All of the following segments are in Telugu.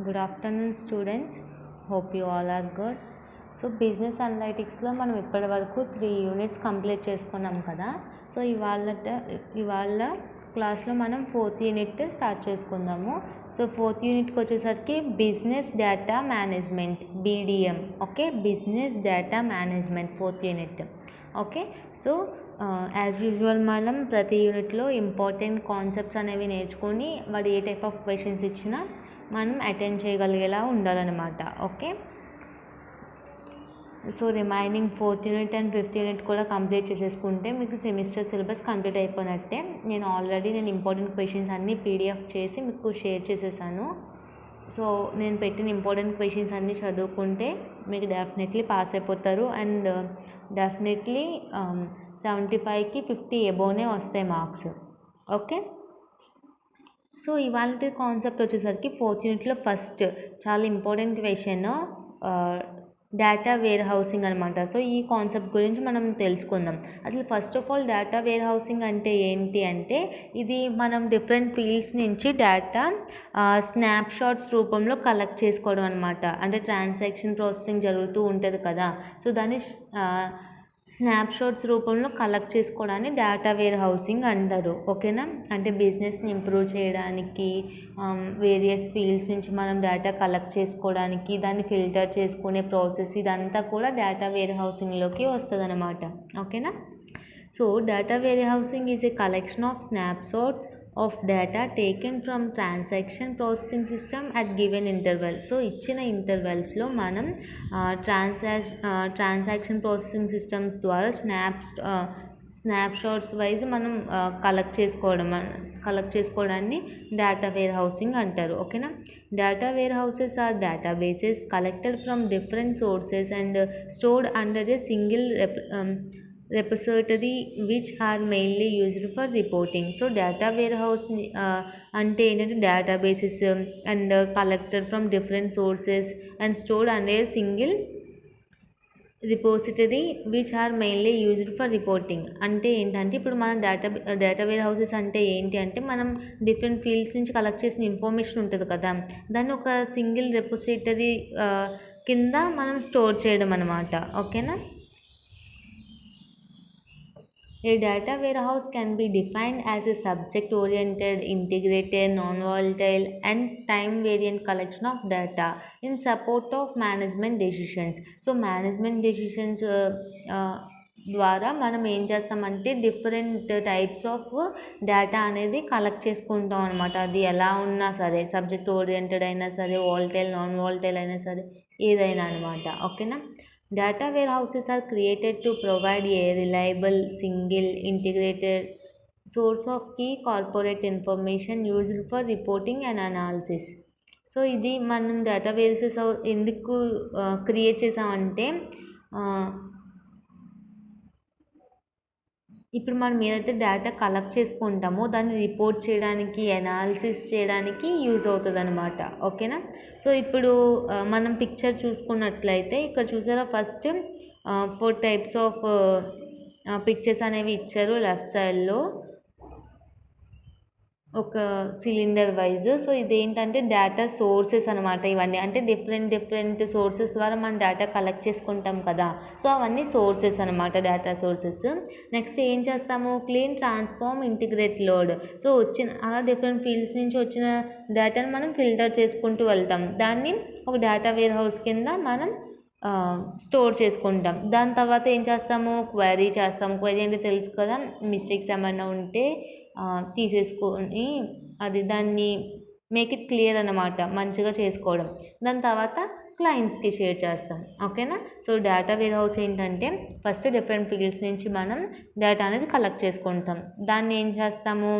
Good afternoon, students. Hope you all are good. So business అనలైటిక్స్లో మనం ఇప్పటి వరకు 3 యూనిట్స్ కంప్లీట్ చేసుకున్నాం కదా. సో ఇవాళ క్లాస్లో మనం 4th యూనిట్ స్టార్ట్ చేసుకుందాము. సో 4th యూనిట్కి వచ్చేసరికి business data management, BDM. Okay, business data management 4th unit. Okay, so as usual మనం ప్రతి యూనిట్లో ఇంపార్టెంట్ కాన్సెప్ట్స్ అనేవి నేర్చుకొని వాడు ఏ టైప్ ఆఫ్ క్వశ్చన్స్ ఇచ్చినా మనం అటెండ్ చేయగలిగేలా ఉండాలన్నమాట. Okay, so remaining 4th unit and 5th unit కూడా కంప్లీట్ చేసేసుకుంటే మీకు సెమిస్టర్ సిలబస్ కంప్లీట్ అయిపోయినట్టే. నేను ఇంపార్టెంట్ క్వశ్చన్స్ అన్నీ PDF చేసి మీకు షేర్ చేసేసాను. సో నేను పెట్టిన ఇంపార్టెంట్ క్వశ్చన్స్ అన్నీ చదువుకుంటే మీకు డెఫినెట్లీ పాస్ అయిపోతారు. అండ్ డెఫినెట్లీ 75కి 50 ఎబోనే వస్తాయి మార్క్స్. ఓకే, సో ఇవాళ కాన్సెప్ట్ వచ్చేసరికి 4th యూనిట్లో ఫస్ట్ చాలా important question data warehousing అనమాట. సో ఈ కాన్సెప్ట్ గురించి మనం తెలుసుకుందాం. అసలు first of all data warehousing అంటే ఏంటి అంటే, ఇది మనం డిఫరెంట్ ఫీల్డ్స్ నుంచి డేటా స్నాప్షాట్స్ రూపంలో కలెక్ట్ చేసుకోవడం అనమాట. అంటే ట్రాన్సాక్షన్ ప్రాసెసింగ్ జరుగుతూ ఉంటుంది కదా, సో దాన్ని స్నాప్షాట్స్ రూపంలో కలెక్ట్ చేసుకోవడాన్ని డేటా వేర్ హౌసింగ్ అంటారు. ఓకేనా, అంటే బిజినెస్ని ఇంప్రూవ్ చేయడానికి వేరియస్ ఫీల్డ్స్ నుంచి మనం డేటా కలెక్ట్ చేసుకోవడానికి దాన్ని ఫిల్టర్ చేసుకునే ప్రాసెస్ ఇదంతా కూడా డేటా వేర్ హౌసింగ్లోకి వస్తుంది అనమాట. ఓకేనా, so data warehousing is a collection of snapshots of data taken from transaction processing system at given interval. So ఇచ్చిన ఇంటర్వెల్స్లో మనం ట్రాన్సాక్షన్ ప్రాసెసింగ్ సిస్టమ్స్ ద్వారా స్నాప్షాట్స్ వైజ్ మనం కలెక్ట్ చేసుకోవడాన్ని డేటా వేర్ హౌసింగ్ అంటారు. ఓకేనా, data warehouses are databases collected from different sources and stored under a single repository which are mainly used for reporting. So data warehouse అంటే ఏంటంటే databases and collected from different sources and stored under single repository which are mainly used for reporting. అంటే ఏంటంటే ఇప్పుడు మనం డేటా వేర్ హౌసెస్ అంటే ఏంటి అంటే, మనం డిఫరెంట్ ఫీల్డ్స్ నుంచి కలెక్ట్ చేసిన ఇన్ఫర్మేషన్ ఉంటుంది కదా, దాన్ని ఒక సింగిల్ రిపోజిటరీ కింద మనం స్టోర్ చేయడం అనమాట. ఓకేనా, a data warehouse can be defined as a subject-oriented, integrated, non-volatile, and time-variant collection of data in support of management decisions. So, management decisions ద్వారా మనం ఏం చేస్తామంటే డిఫరెంట్ టైప్స్ ఆఫ్ డేటా అనేది కలెక్ట్ చేసుకుంటాం అనమాట. అది ఎలా ఉన్నా సరే, సబ్జెక్ట్ ఓరియంటెడ్ అయినా సరే, వాలటైల్, నాన్ వాలటైల్ అయినా సరే, ఏదైనా అనమాట. ఓకేనా, data warehouses are created to provide a reliable, single, integrated source of key corporate information used for reporting and analysis. So ఇది మనం డేటా వేర్సెస్ ఎందుకు క్రియేట్ చేసామంటే, ఇప్పుడు మనం ఏదైతే డేటా కలెక్ట్ చేసుకుంటామో దాన్ని రిపోర్ట్ చేయడానికి, అనాలిసిస్ చేయడానికి యూజ్ అవుతుంది అనమాట. ఓకేనా, సో ఇప్పుడు మనం పిక్చర్ చూసుకున్నట్లయితే ఇక్కడ చూసారా, ఫస్ట్ 4 టైప్స్ ఆఫ్ పిక్చర్స్ అనేవి ఇచ్చారు లెఫ్ట్ సైడ్లో ఒక సిలిండర్ వైజ్. సో ఇదేంటంటే డేటా సోర్సెస్ అనమాట. ఇవన్నీ అంటే డిఫరెంట్ సోర్సెస్ ద్వారా మనం డేటా కలెక్ట్ చేసుకుంటాం కదా, సో అవన్నీ సోర్సెస్ అనమాట, డేటా సోర్సెస్. నెక్స్ట్ ఏం చేస్తాము, clean, transform, integrate, load. So అలా డిఫరెంట్ ఫీల్డ్స్ నుంచి వచ్చిన డేటాను మనం ఫిల్టర్ చేసుకుంటూ వెళ్తాం. దాన్ని ఒక డేటా వేర్ హౌస్ కింద మనం స్టోర్ చేసుకుంటాం. దాని తర్వాత ఏం చేస్తాము, క్వరీ చేస్తాము. క్వరీ అంటే తెలుసు కదా, మిస్టేక్స్ ఏమైనా ఉంటే తీసేసుకొని దాన్ని మేక్ ఇట్ క్లియర్ అన్నమాట, మంచిగా చేసుకోవడం. దాని తర్వాత క్లయింట్స్కి షేర్ చేస్తాం. ఓకేనా, సో డేటా వేర్ హౌస్ ఏంటంటే ఫస్ట్ డిఫరెంట్ ఫీల్డ్స్ నుంచి మనం డేటా అనేది కలెక్ట్ చేసుకుంటాం. దాన్ని ఏం చేస్తాము,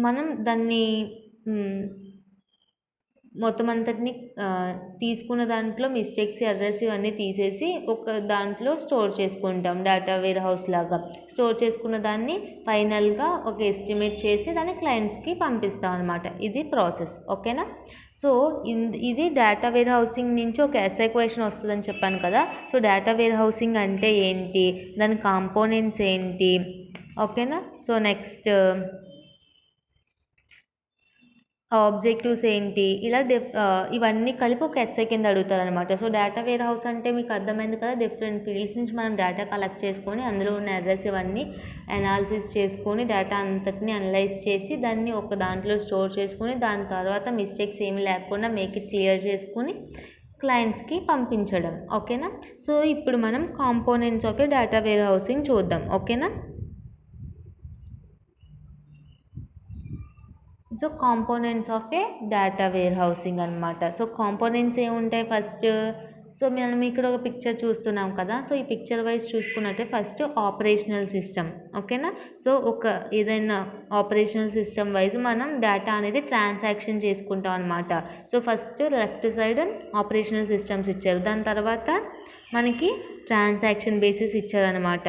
మనం దాన్ని మొత్తం అంతటిని తీసుకున్న దాంట్లో మిస్టేక్స్, ఎర్రర్స్ ఇవన్నీ తీసేసి ఒక దాంట్లో స్టోర్ చేసుకుంటాం. డేటా వేర్ హౌస్ లాగా స్టోర్ చేసుకున్న దాన్ని ఫైనల్గా ఒక ఎస్టిమేట్ చేసి దాన్ని క్లయింట్స్కి పంపిస్తాం అనమాట. ఇది ప్రాసెస్. ఓకేనా, సో ఇది డేటా వేర్ హౌసింగ్ నుంచి ఒక ఎస్ఐ క్వశ్చన్ వస్తుందని చెప్పాను కదా. సో డేటా వేర్ హౌసింగ్ అంటే ఏంటి, దాని కాంపోనెంట్స్ ఏంటి. ఓకేనా, సో నెక్స్ట్ ఆబ్జెక్టివ్స్ ఏంటి ఇలా ఇవన్నీ కలిపి ఒక ఎస్సే కింద అడుగుతారనమాట. సో డేటా వేర్ హౌస్ అంటే మీకు అర్థమైంది కదా, డిఫరెంట్ ఫీల్డ్స్ నుంచి మనం డేటా కలెక్ట్ చేసుకొని అందులో ఉన్న ఎర్రర్స్ ఇవన్నీ అనాలిసిస్ చేసుకొని డేటా అంతటిని అనలైజ్ చేసి దాన్ని ఒక దాంట్లో స్టోర్ చేసుకొని దాని తర్వాత మిస్టేక్స్ ఏమి లేకుండా మేక్ ఇట్ క్లియర్ చేసుకొని క్లయింట్స్కి పంపించడం. ఓకేనా. సో ఇప్పుడు మనం components of a data warehousing చూద్దాం. ఓకేనా. So components of a data warehousing అనమాట. సో కాంపోనెంట్స్ ఏముంటాయి ఫస్ట్. సో మనం ఇక్కడ ఒక పిక్చర్ చూస్తున్నాం కదా. సో ఈ పిక్చర్ వైజ్ చూసుకున్నట్టే ఫస్ట్ ఆపరేషనల్ సిస్టమ్. ఓకేనా. సో ఒక ఏదైనా ఆపరేషనల్ సిస్టమ్ వైజ్ మనం డేటా అనేది ట్రాన్సాక్షన్ చేసుకుంటాం అనమాట. So first left side operational systems ఇచ్చారు, దాని తర్వాత మనకి ట్రాన్సాక్షన్ బేసిస్ ఇచ్చారనమాట.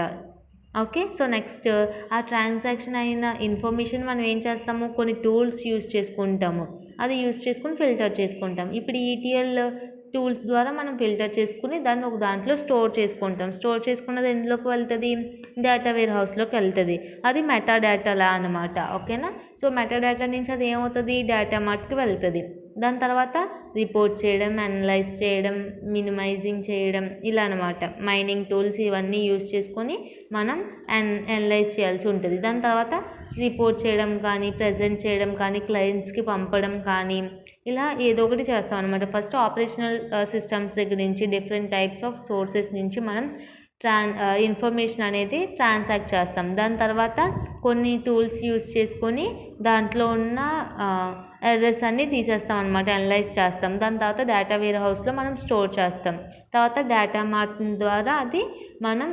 ఓకే. సో నెక్స్ట్ ఆ ట్రాన్సాక్షన్ అయిన ఇన్ఫర్మేషన్ మనం ఏం చేస్తాము, కొన్ని టూల్స్ యూస్ చేసుకుంటాము, అది యూస్ చేసుకుని ఫిల్టర్ చేసుకుంటాం. ఇప్పుడు ఈటీఎల్ టూల్స్ ద్వారా మనం ఫిల్టర్ చేసుకుని దాన్ని ఒక దాంట్లో స్టోర్ చేసుకుంటాం. స్టోర్ చేసుకున్నది ఎందులోకి వెళ్తుంది, డేటా వేర్ హౌస్లోకి వెళ్తుంది. అది మెటా డేటాలా అనమాట. ఓకేనా. సో మెటా డేటా నుంచి అది ఏమవుతుంది, డేటా మార్ట్కి వెళ్తుంది. దాని తర్వాత రిపోర్ట్ చేయడం, అనలైజ్ చేయడం, మినిమైజింగ్ చేయడం ఇలా అనమాట. మైనింగ్ టూల్స్ ఇవన్నీ యూస్ చేసుకొని మనం అనలైజ్ చేయాల్సి ఉంటుంది. దాని తర్వాత రిపోర్ట్ చేయడం కానీ, ప్రజెంట్ చేయడం కానీ, క్లయింట్స్కి పంపడం కానీ ఇలా ఏదో ఒకటి చేస్తాం అనమాట. ఫస్ట్ ఆపరేషనల్ సిస్టమ్స్ దగ్గర నుంచి డిఫరెంట్ టైప్స్ ఆఫ్ సోర్సెస్ నుంచి మనం ఇన్ఫర్మేషన్ అనేది ట్రాన్సాక్ట్ చేస్తాం. దాని తర్వాత కొన్ని టూల్స్ యూస్ చేసుకొని దాంట్లో ఉన్న ఎర్రర్స్ అన్నీ తీసేస్తాం అనమాట, అనలైజ్ చేస్తాం. దాని తర్వాత డేటా వేర్ హౌస్లో మనం స్టోర్ చేస్తాం. తర్వాత డేటా మార్ట్ ద్వారా అది మనం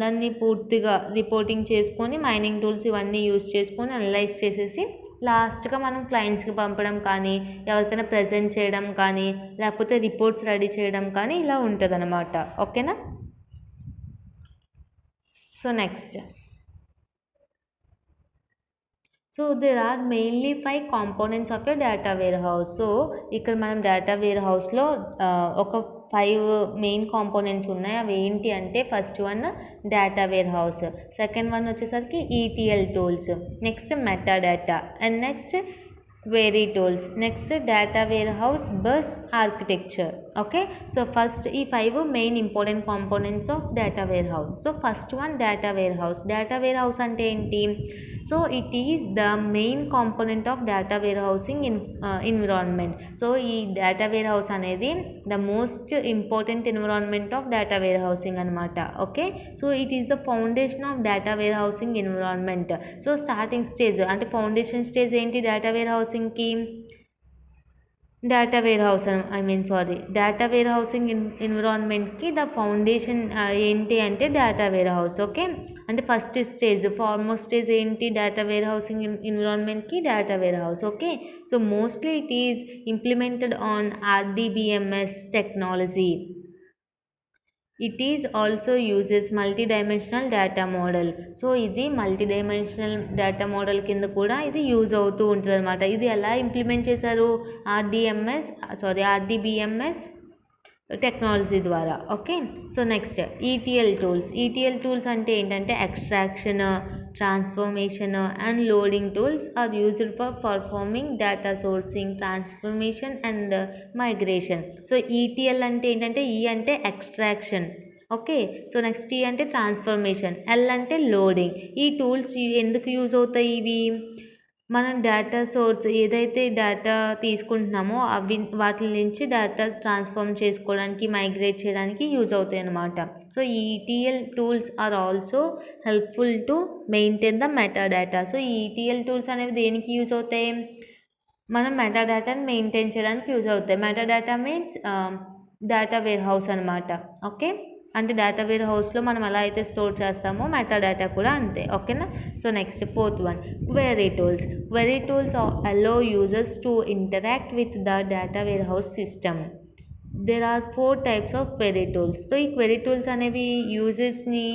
దాన్ని పూర్తిగా రిపోర్టింగ్ చేసుకొని మైనింగ్ టూల్స్ ఇవన్నీ యూస్ చేసుకొని అనలైజ్ చేసేసి లాస్ట్గా మనం క్లయింట్స్కి పంపడం కానీ, ఎవరికైనా ప్రజెంట్ చేయడం కానీ, లేకపోతే రిపోర్ట్స్ రెడీ చేయడం కానీ ఇలా ఉంటుంది అనమాట. ఓకేనా. So next, so there are mainly 5 components of a data warehouse. So ఇక్కడ మనం డేటా వేర్ హౌస్లో ఒక 5 మెయిన్ కాంపోనెంట్స్ ఉన్నాయి. అవి ఏంటి అంటే first one data warehouse, second one వచ్చేసరికి ETL tools, next metadata and next query tools, next data warehouse bus architecture. Okay. So first ఈ 5 main important components of data warehouse. So first one data warehouse. Data warehouse అంటే ఏంటి, so it is the main component of data warehousing environment. So ఈ డేటా వేర్ హౌస్ అనేది the most important environment of data warehousing అనమాట. Okay. So it is the foundation of data warehousing environment. So starting stage అంటే ఫౌండేషన్ స్టేజ్ ఏంటి డేటా వేర్ హౌసింగ్కి, data warehouse data warehousing ఎన్విరాన్మెంట్కి ద ఫౌండేషన్ ఏంటి అంటే డేటా వేర్ హౌస్. ఓకే. అంటే ఫస్ట్ స్టేజ్ ఫార్మోస్ట్ స్టేజ్ ఏంటి డేటా వేర్ హౌసింగ్ ఎన్విరాన్మెంట్కి data warehouse. Okay. So mostly it is implemented on RDBMS technology. It is also uses multi dimensional data model. So ఇది మల్టీ డైమెన్షనల్ డేటా మోడల్ కింద కూడా ఇది యూజ్ అవుతూ ఉంటుంది అనమాట. ఇది ఎలా ఇంప్లిమెంట్ చేశారు, RDBMS టెక్నాలజీ ద్వారా. Okay. So next ETL tools. ETL tools అంటే ఏంటంటే extraction, transformation and loading tools are used for performing data sourcing, transformation and migration. So ETL అంటే ఏంటంటే ఈ అంటే ఎక్స్ట్రాక్షన్. ఓకే. సో నెక్స్ట్ ఈ అంటే ట్రాన్స్ఫర్మేషన్, ఎల్ అంటే లోడింగ్. ఈ టూల్స్ ఎందుకు యూజ్ అవుతాయి, ఇవి మనం డేటా సోర్స్ ఏదైతే డేటా తీసుకుంటున్నామో వాటి నుంచి డేటా ట్రాన్స్ఫార్మ్ చేసుకోవడానికి, మైగ్రేట్ చేయడానికి యూజ్ అవుతాయి అన్నమాట. సో ఈ ETL tools are also helpful to maintain the metadata. So ఈ ఈటీఎల్ టూల్స్ అనేవి దేనికి యూజ్ అవుతాయి, మనం మెటా డేటాని మెయింటైన్ చేయడానికి యూజ్ అవుతాయి. Metadata means data warehouse అనమాట. ఓకే. అంటే డేటా వేర్ హౌస్లో మనం ఎలా అయితే స్టోర్ చేస్తామో మెటా డేటా కూడా అంతే. ఓకేనా. So next fourth one query tools. Query tools allow users to interact with the data warehouse system. There are 4 types of query tools. So ఈ క్వెరీ టూల్స్ అనేవి యూజర్స్ని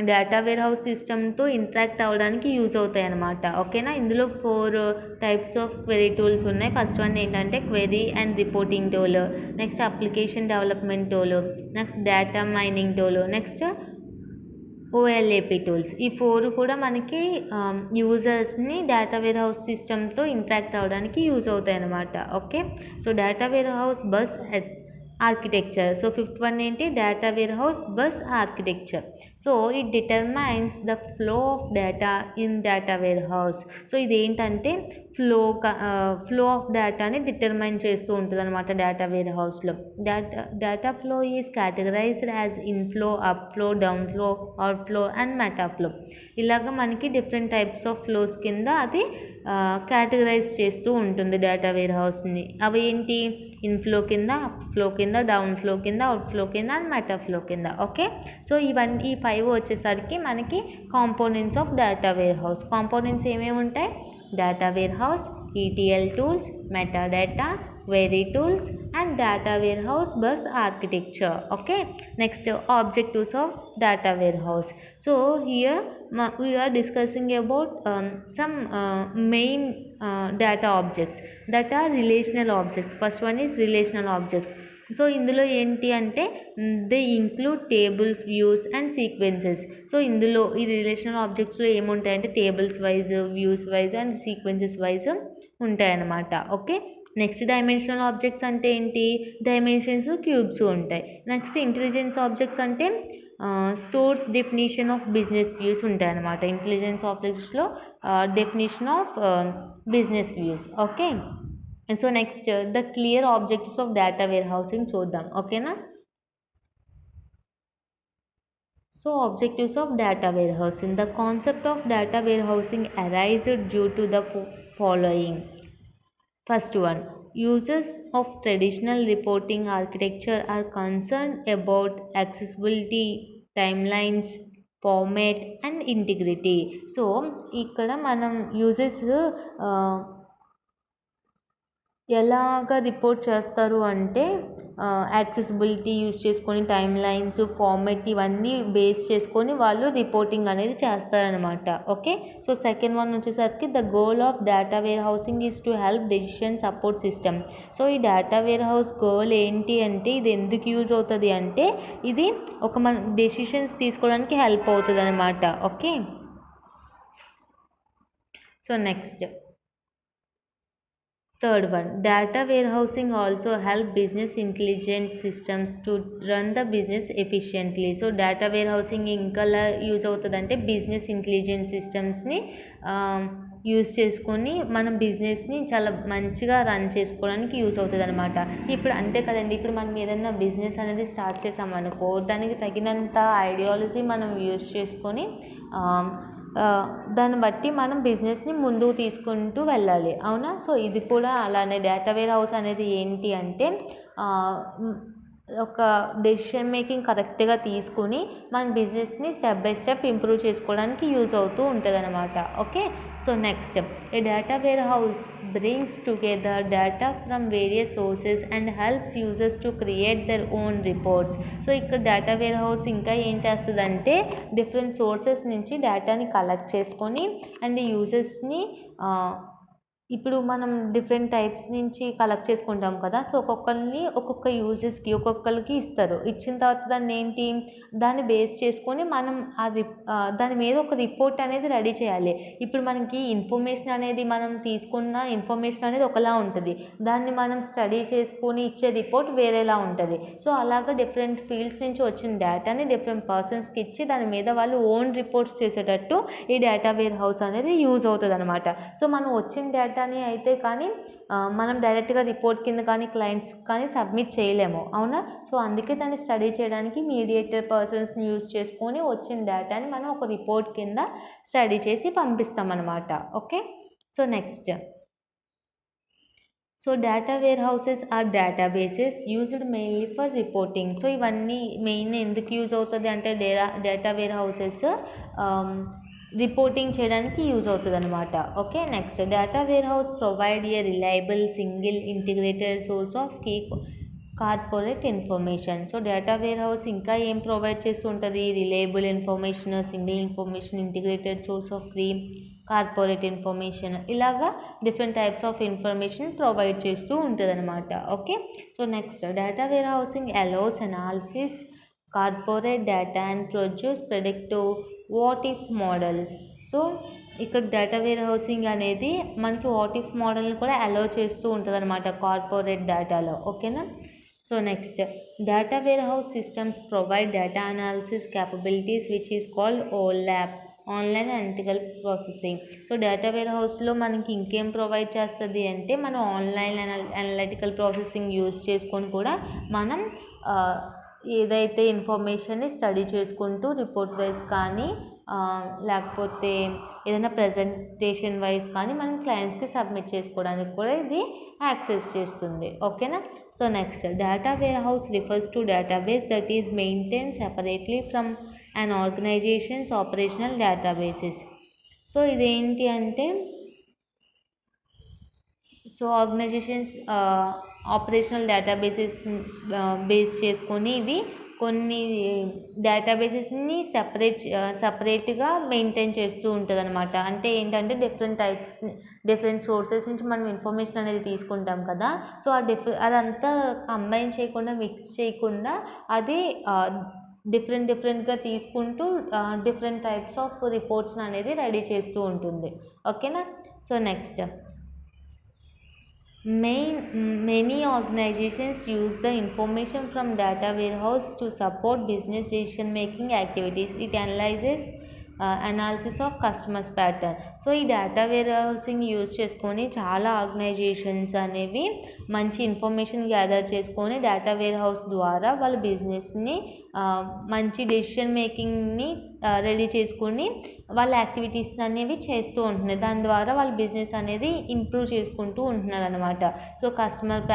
డేటా వేర్ హౌస్ సిస్టమ్తో ఇంటరాక్ట్ అవ్వడానికి యూజ్ అవుతాయి అన్నమాట. ఓకేనా. ఇందులో 4 టైప్స్ ఆఫ్ క్వెరీ టూల్స్ ఉన్నాయి. ఫస్ట్ వన్ ఏంటంటే query and reporting tool, next application development tool, next data mining tool, next OLAP tools. ఈ 4 కూడా మనకి యూజర్స్ని డేటా వేర్ హౌస్ సిస్టమ్తో ఇంటరాక్ట్ అవ్వడానికి యూజ్ అవుతాయి అన్నమాట. Okay, so data warehouse bus architecture. So fifth one ఏంటి, data warehouse bus architecture. So it determines the flow of data in data warehouse. So ఇదేంటంటే ఫ్లో ఆఫ్ డేటాని డిటర్మైన్ చేస్తూ ఉంటుంది అనమాట డేటా వేర్ హౌస్లో. Data flow is categorized as inflow, upflow, downflow, outflow and metaflow. ఇలాగ మనకి డిఫరెంట్ టైప్స్ ఆఫ్ ఫ్లోస్ కింద అది కేటగరైజ్ చేస్తూ ఉంటుంది డేటా వేర్ హౌస్ని. అవి ఏంటి, ఇన్ఫ్లో కింద, అప్ఫ్లో కింద, డౌన్ఫ్లో కింద, అవుట్ఫ్లో కింద అండ్ మెటాఫ్లో కింద. ఓకే, సో ఈ 5 వచ్చేసరికి మనకి components of data warehouse. Components ఏమేమి ఉంటాయి, data warehouse, ETL tools, metadata, query tools and data warehouse bus architecture. Okay, next objectives of data warehouse. So here we are discussing about some main data objects that are relational objects. First one is relational objects. So ఇందులో ఏంటి అంటే they include tables, views and sequences. So ఇందులో ఈ రిలేషనల్ ఆబ్జెక్ట్స్లో ఏముంటాయంటే tables wise, views wise and sequences wise ఉంటాయన్నమాట. ఓకే, నెక్స్ట్ డైమెన్షనల్ ఆబ్జెక్ట్స్ అంటే ఏంటి, డైమెన్షన్స్, క్యూబ్స్ ఉంటాయి. నెక్స్ట్ ఇంటెలిజెన్స్ ఆబ్జెక్ట్స్ అంటే stores definition of business views ఉంటాయి అన్నమాట. ఇంటెలిజెన్స్ ఆబ్జెక్ట్స్లో definition of business views. Okay, so next the clear objectives of data warehousing చూద్దాం. ఓకేనా, so objectives of data warehousing. The concept of data warehousing arised due to the following. First one, users of traditional reporting architecture are concerned about accessibility, timelines, format and integrity. So ఇక్కడ మనం యూజర్స్ ఎలాగ రిపోర్ట్ చేస్తారు అంటే యాక్సెసిబిలిటీ యూజ్ చేసుకొని, టైమ్ లైన్స్, ఫార్మెట్ ఇవన్నీ బేస్ చేసుకొని వాళ్ళు రిపోర్టింగ్ అనేది చేస్తారనమాట. ఓకే, సో సెకండ్ వన్ వచ్చేసరికి the goal of data warehousing is to help decision support system. So ఈ డేటా వేర్ హౌస్ గోల్ ఏంటి అంటే ఇది ఎందుకు యూజ్ అవుతుంది అంటే ఇది మన డెసిషన్స్ తీసుకోవడానికి హెల్ప్ అవుతుంది అనమాట. Okay, so next third one, data warehousing also help business intelligent systems to run the business efficiently. So data warehousing ఇంకా యూజ్ అవుతుంది అంటే బిజినెస్ ఇంటెలిజెంట్ సిస్టమ్స్ని యూజ్ చేసుకొని మనం బిజినెస్ని చాలా మంచిగా రన్ చేసుకోవడానికి యూజ్ అవుతుంది అనమాట. ఇప్పుడు అంతే కదండి, ఇప్పుడు మనం ఏదైనా బిజినెస్ అనేది స్టార్ట్ చేసామనుకో దానికి తగినంత ఐడియాలజీ మనం యూజ్ చేసుకొని దాన్ని బట్టి మనం బిజినెస్ని ముందుకు తీసుకుంటూ వెళ్ళాలి, అవునా. సో ఇది కూడా అలానే డేటా వేర్ హౌస్ అనేది ఏంటి అంటే ఒక డెసిషన్ మేకింగ్ కరెక్ట్గా తీసుకుని మన బిజినెస్ని స్టెప్ బై స్టెప్ ఇంప్రూవ్ చేసుకోవడానికి యూజ్ అవుతూ ఉంటుంది అనమాట. Okay, so next a data warehouse brings together data from various sources and helps users to create their own reports. So ఇక్కడ డేటా వేర్ హౌస్ ఇంకా ఏం చేస్తుందంటే డిఫరెంట్ సోర్సెస్ నుంచి డేటాని కలెక్ట్ చేసుకొని అండ్ యూజర్స్ని ఇప్పుడు మనం డిఫరెంట్ టైప్స్ నుంచి కలెక్ట్ చేసుకుంటాం కదా, సో ఒక్కొక్క యూజర్స్కి ఒక్కొక్కరికి ఇస్తారు. ఇచ్చిన తర్వాత దాన్ని బేస్ చేసుకొని మనం దాని మీద ఒక రిపోర్ట్ అనేది రెడీ చేయాలి. ఇప్పుడు మనకి ఇన్ఫర్మేషన్ అనేది మనం తీసుకున్న ఇన్ఫర్మేషన్ అనేది ఒకలా ఉంటుంది, దాన్ని మనం స్టడీ చేసుకొని ఇచ్చే రిపోర్ట్ వేరేలా ఉంటుంది. సో అలాగా డిఫరెంట్ ఫీల్డ్స్ నుంచి వచ్చిన డేటాని డిఫరెంట్ పర్సన్స్కి ఇచ్చి దాని మీద వాళ్ళు ఓన్ రిపోర్ట్స్ చేసేటట్టు ఈ డేటా వేర్ హౌస్ అనేది యూజ్ అవుతుంది అనమాట. సో మనం వచ్చిన డేటా అయితే కానీ మనం డైరెక్ట్గా రిపోర్ట్ కింద కానీ క్లయింట్స్ కానీ సబ్మిట్ చేయలేము, అవునా. సో అందుకే దాన్ని స్టడీ చేయడానికి మీడియేటర్ పర్సన్స్ని యూజ్ చేసుకొని వచ్చిన డేటాని మనం ఒక రిపోర్ట్ కింద స్టడీ చేసి పంపిస్తామన్నమాట. Okay, so next so data warehouses are databases used mainly for reporting. So ఇవన్నీ మెయిన్ ఎందుకు యూజ్ అవుతుంది అంటే డేటా వేర్ హౌసెస్ రిపోర్టింగ్ చేయడానికి యూజ్ అవుతుంది అనమాట. Okay, next data warehouse provide a reliable single integrated source of key corporate information. So data warehouse ఇంకా ఏం ప్రొవైడ్ చేస్తూ ఉంటుంది, reliable information, single information, integrated source of key corporate information, ఇలాగా different types of information provide చేస్తూ ఉంటుంది అనమాట. Okay, so next data warehousing allows analysis corporate data and produce predictive what if models. So ఇక్కడ డేటా వేర్ హౌసింగ్ అనేది మనకి వాట్ ఇఫ్ మోడల్ని కూడా అలౌ చేస్తూ ఉంటుంది అనమాట కార్పొరేట్ డేటాలో. ఓకేనా. So next, data warehouse systems provide data analysis capabilities which is called OLAP, online analytical processing. So data వేర్ హౌస్లో మనకి ఇంకేం ప్రొవైడ్ చేస్తుంది అంటే మనం ఆన్లైన్ అనలిటికల్ ప్రాసెసింగ్ యూజ్ చేసుకొని కూడా మనం ఏదైతే ఇన్ఫర్మేషన్ని స్టడీ చేసుకుంటూ రిపోర్ట్ వైజ్ కానీ లేకపోతే ఏదైనా ప్రజెంటేషన్ వైజ్ కానీ మనం క్లయింట్స్కి సబ్మిట్ చేసుకోవడానికి కూడా ఇది యాక్సెస్ చేస్తుంది. ఓకేనా. So next, data warehouse refers to database that is maintain separately from and organizations operational databases. So ఇదేంటి అంటే ఆర్గనైజేషన్స్ ఆపరేషనల్ డేటాబేసెస్ బేస్ చేసుకొని ఇవి కొన్ని డేటాబేసెస్ని సపరేట్గా మెయింటైన్ చేస్తూ ఉంటుంది అనమాట. అంటే ఏంటంటే డిఫరెంట్ సోర్సెస్ నుంచి మనం ఇన్ఫర్మేషన్ అనేది తీసుకుంటాం కదా. సో అదంతా కంబైన్ చేయకుండా మిక్స్ చేయకుండా అది డిఫరెంట్గా తీసుకుంటూ డిఫరెంట్ టైప్స్ ఆఫ్ రిపోర్ట్స్ అనేది రెడీ చేస్తూ ఉంటుంది. ఓకేనా. So next, many organizations use the information from data warehouse to support business decision making activities. It analyzes analysis of customers pattern. So ఈ డేటా వేర్ హౌసింగ్ యూజ్ చేసుకొని చాలా ఆర్గనైజేషన్స్ అనేవి మంచి ఇన్ఫర్మేషన్ గ్యాదర్ చేసుకొని డేటా వేర్ హౌస్ ద్వారా వాళ్ళ బిజినెస్ని మంచి డెసిషన్ మేకింగ్ని రెడీ చేసుకొని వాళ్ళ యాక్టివిటీస్ అనేవి చేస్తూ ఉంటున్నారు. దాని ద్వారా వాళ్ళ బిజినెస్ అనేది ఇంప్రూవ్ చేసుకుంటూ ఉంటున్నారు అనమాట. సో కస్టమర్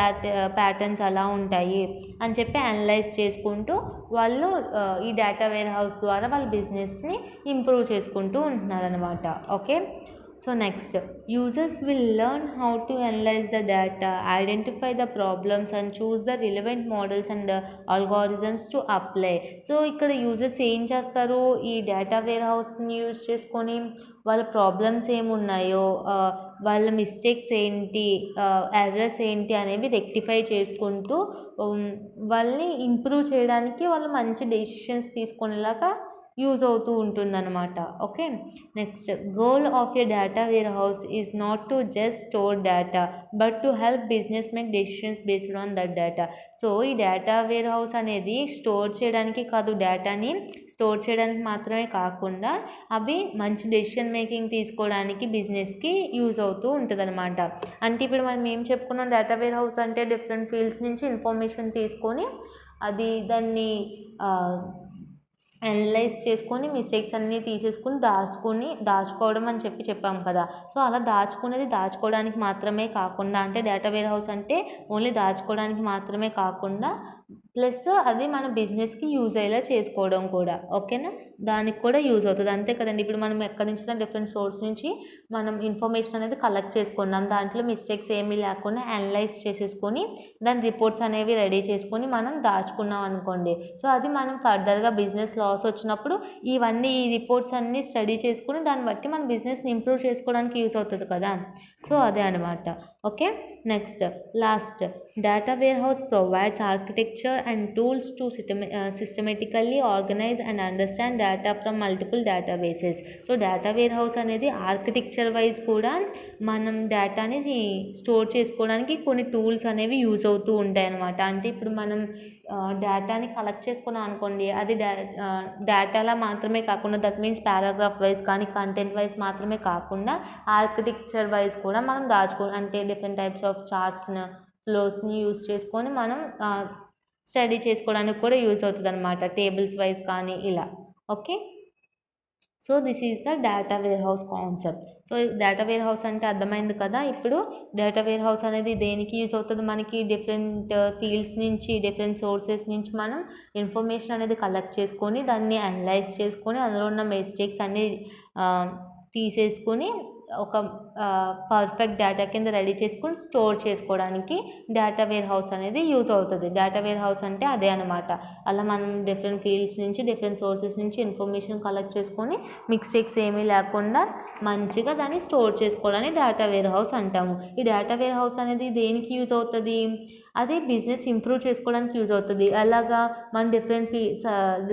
ప్యాటర్న్స్ ఎలా ఉంటాయి అని చెప్పి అనలైజ్ చేసుకుంటూ వాళ్ళు ఈ డేటా వేర్ హౌస్ ద్వారా వాళ్ళ బిజినెస్ని ఇంప్రూవ్ చేసుకుంటూ ఉంటున్నారు అనమాట. Okay. So next, users will learn how to analyse the data, identify the problems and choose the relevant models and algorithms to apply. So ఇక్కడ యూజర్స్ ఏం చేస్తారు, ఈ డేటా వేర్ హౌస్ని యూజ్ చేసుకొని వాళ్ళ ప్రాబ్లమ్స్ ఏమున్నాయో, వాళ్ళ మిస్టేక్స్ ఏంటి, ఎర్రర్స్ ఏంటి అనేవి రెక్టిఫై చేసుకుంటూ వాళ్ళని ఇంప్రూవ్ చేయడానికి వాళ్ళు మంచి డెసిషన్స్ తీసుకునేలాగా యూజ్ అవుతూ ఉంటుందన్నమాట. Okay. Next, goal of a data warehouse is not to just store data but to help business make decisions based on that data. So ఈ డేటా వేర్ హౌస్ అనేది స్టోర్ చేయడానికి కాదు, డేటాని స్టోర్ చేయడానికి మాత్రమే కాకుండా అవి మంచి డెసిషన్ మేకింగ్ తీసుకోవడానికి బిజినెస్కి యూజ్ అవుతూ ఉంటుంది అనమాట. అంటే ఇప్పుడు మనం ఏం చెప్పుకున్నాం, డేటా వేర్ హౌస్ అంటే డిఫరెంట్ ఫీల్డ్స్ నుంచి ఇన్ఫర్మేషన్ తీసుకొని దాన్ని అనలైజ్ చేసుకొని మిస్టేక్స్ అన్నీ తీసేసుకుని దాచుకోవడం అని చెప్పాం కదా. సో అలా దాచుకోవడానికి మాత్రమే కాకుండా, అంటే డేటా వేర్ హౌస్ అంటే ఓన్లీ దాచుకోవడానికి మాత్రమే కాకుండా ప్లస్ అది మన బిజినెస్కి యూజ్ అయ్యేలా చేసుకోవడం కూడా. ఓకేనా. దానికి కూడా యూజ్ అవుతుంది. అంతే కదండి. ఇప్పుడు మనం ఎక్కడి నుంచి డిఫరెంట్ సోర్స్ నుంచి మనం ఇన్ఫర్మేషన్ అనేది కలెక్ట్ చేసుకున్నాం, దాంట్లో మిస్టేక్స్ ఏమీ లేకుండా అనలైజ్ చేసేసుకొని దాని రిపోర్ట్స్ అనేవి రెడీ చేసుకొని మనం దాచుకున్నాం అనుకోండి. సో అది మనం ఫర్దర్గా బిజినెస్ లాస్ వచ్చినప్పుడు ఈ రిపోర్ట్స్ అన్నీ స్టడీ చేసుకుని దాన్ని బట్టి మన బిజినెస్ని ఇంప్రూవ్ చేసుకోవడానికి యూజ్ అవుతుంది కదా. సో అదే అనమాట. Okay. Next, last, data warehouse provides architecture and tools to systematically organize and understand data from multiple databases. So data warehouse అనేది ఆర్కిటెక్చర్ వైజ్ కూడా మనం డేటాని స్టోర్ చేసుకోవడానికి కొన్ని టూల్స్ అనేవి యూజ్ అవుతూ ఉంటాయి అన్నమాట. అంటే ఇప్పుడు మనం డేటాని కలెక్ట్ చేసుకున్నాం అనుకోండి, అది డేటాలా మాత్రమే కాకుండా దట్ మీన్స్ పారాగ్రాఫ్ వైజ్ కానీ కంటెంట్ వైజ్ మాత్రమే కాకుండా ఆర్కిటెక్చర్ వైజ్ కూడా మనం అంటే డిఫరెంట్ టైప్స్ ఆఫ్ చార్ట్స్ని ఫ్లోస్ని యూజ్ చేసుకొని మనం స్టడీ చేసుకోవడానికి కూడా యూజ్ అవుతుంది అనమాట, టేబుల్స్ వైజ్ కానీ ఇలా. Okay. So this is the data warehouse concept. So data warehouse అంటే అర్థమైంది కదా. ఇప్పుడు డేటా వేర్ హౌస్ అనేది దేనికి యూజ్ అవుతుంది, మనకి డిఫరెంట్ ఫీల్డ్స్ నుంచి డిఫరెంట్ సోర్సెస్ నుంచి మనం ఇన్ఫర్మేషన్ అనేది కలెక్ట్ చేసుకొని దాన్ని అనలైజ్ చేసుకొని అందులో ఉన్న మిస్టేక్స్ అన్నీ తీసేసుకొని ఒక పర్ఫెక్ట్ డేటా కింద రెడీ చేసుకొని స్టోర్ చేసుకోవడానికి డేటా వేర్ హౌస్ అనేది యూజ్ అవుతుంది. డేటా వేర్ హౌస్ అంటే అదే అనమాట. అలా మనం డిఫరెంట్ ఫీల్డ్స్ నుంచి డిఫరెంట్ సోర్సెస్ నుంచి ఇన్ఫర్మేషన్ కలెక్ట్ చేసుకొని మిస్టేక్స్ ఏమీ లేకుండా మంచిగా దాన్ని స్టోర్ చేసుకోవడానికి డేటా వేర్ హౌస్ అంటాము. ఈ డేటా వేర్ హౌస్ అనేది దేనికి యూజ్ అవుతుంది అది బిజినెస్ ఇంప్రూవ్ చేసుకోవడానికి యూజ్ అవుతుంది. అలాగా మనం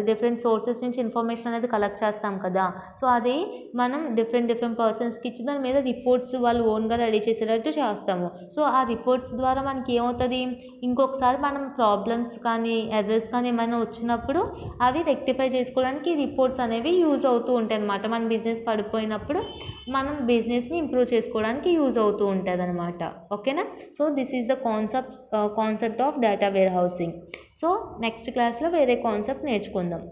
డిఫరెంట్ సోర్సెస్ నుంచి ఇన్ఫర్మేషన్ అనేది కలెక్ట్ చేస్తాం కదా! సో, అది మనం డిఫరెంట్ పర్సన్స్‌కి ఇచ్చి దాని మీద రిపోర్ట్స్ వాళ్ళు ఓన్‌గా రెడీ చేసేటట్టు చేస్తాము. సో, ఆ రిపోర్ట్స్ ద్వారా మనకి ఏమవుతది, ఇంకొకసారి మనం ప్రాబ్లమ్స్ కానీ, ఎర్రర్స్ కానీ ఏమైనా వచ్చినప్పుడు అవి రెక్టిఫై చేసుకోవడానికి రిపోర్ట్స్ అనేవి యూజ్ అవుతూ ఉంటాయన్నమాట. మన బిజినెస్ పడిపోయినప్పుడు మనం బిజినెస్‌ని ఇంప్రూవ్ చేసుకోవడానికి యూజ్ అవుతూ ఉంటదనమాట. ఓకేనా? So, this is the concept of data warehousing. So, next క్లాస్‌లో వేరే కాన్సెప్ట్ నేర్చుకుందాం.